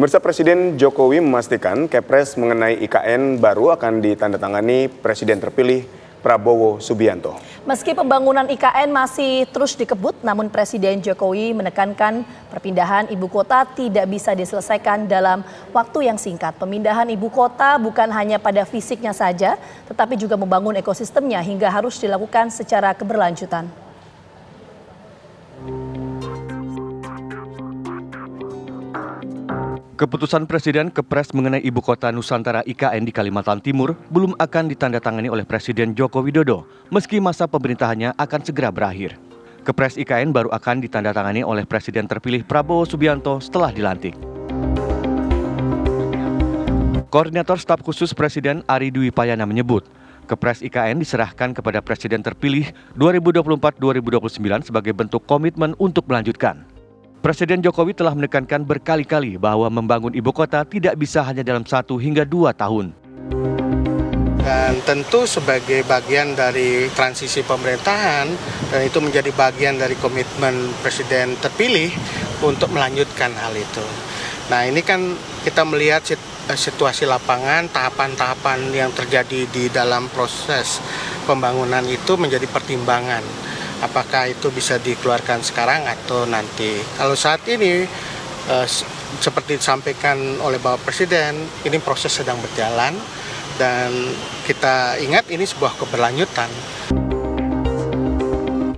Pemirsa, Presiden Jokowi memastikan Kepres mengenai IKN baru akan ditandatangani Presiden terpilih Prabowo Subianto. Meski pembangunan IKN masih terus dikebut, namun Presiden Jokowi menekankan perpindahan ibu kota tidak bisa diselesaikan dalam waktu yang singkat. Pemindahan ibu kota bukan hanya pada fisiknya saja, tetapi juga membangun ekosistemnya hingga harus dilakukan secara keberlanjutan. Keputusan Presiden Kepres mengenai Ibu Kota Nusantara IKN di Kalimantan Timur belum akan ditandatangani oleh Presiden Joko Widodo, meski masa pemerintahannya akan segera berakhir. Kepres IKN baru akan ditandatangani oleh Presiden terpilih Prabowo Subianto setelah dilantik. Koordinator Staf Khusus Presiden Ari Dwi Payana menyebut, Kepres IKN diserahkan kepada Presiden terpilih 2024-2029 sebagai bentuk komitmen untuk melanjutkan. Presiden Jokowi telah menekankan berkali-kali bahwa membangun ibu kota tidak bisa hanya dalam 1 hingga 2 tahun. Dan tentu sebagai bagian dari transisi pemerintahan, dan itu menjadi bagian dari komitmen Presiden terpilih untuk melanjutkan hal itu. Nah, ini kan kita melihat situasi lapangan, tahapan-tahapan yang terjadi di dalam proses pembangunan itu menjadi pertimbangan. Apakah itu bisa dikeluarkan sekarang atau nanti. Kalau saat ini, seperti disampaikan oleh Bapak Presiden, ini proses sedang berjalan dan kita ingat ini sebuah keberlanjutan.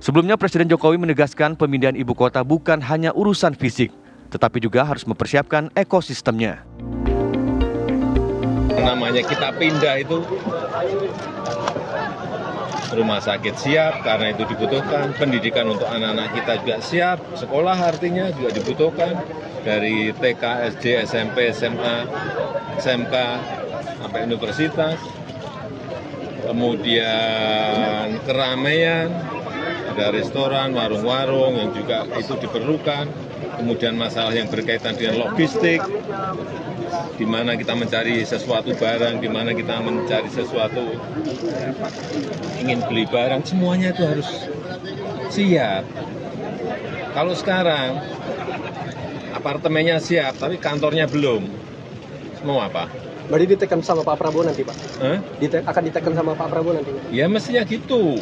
Sebelumnya Presiden Jokowi menegaskan pemindahan ibu kota bukan hanya urusan fisik, tetapi juga harus mempersiapkan ekosistemnya. Namanya kita pindah itu rumah sakit siap karena itu dibutuhkan, pendidikan untuk anak-anak kita juga siap, sekolah artinya juga dibutuhkan dari TK, SD, SMP, SMA, SMK, sampai universitas. Kemudian keramaian, ada restoran, warung-warung yang juga itu diperlukan. Kemudian masalah yang berkaitan dengan logistik, di mana kita mencari sesuatu barang, di mana kita mencari sesuatu ingin beli barang, semuanya itu harus siap. Kalau sekarang apartemennya siap, tapi kantornya belum, mau apa? Berarti ditekan sama Pak Prabowo nanti, Pak? Akan ditekan sama Pak Prabowo nanti? Ya mestinya gitu,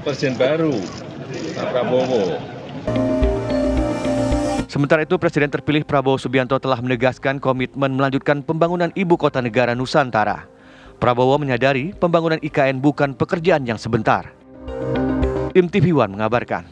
Presiden baru, Pak Prabowo. Sementara itu, Presiden terpilih Prabowo Subianto telah menegaskan komitmen melanjutkan pembangunan ibu kota negara Nusantara. Prabowo menyadari pembangunan IKN bukan pekerjaan yang sebentar. Tim TV One mengabarkan.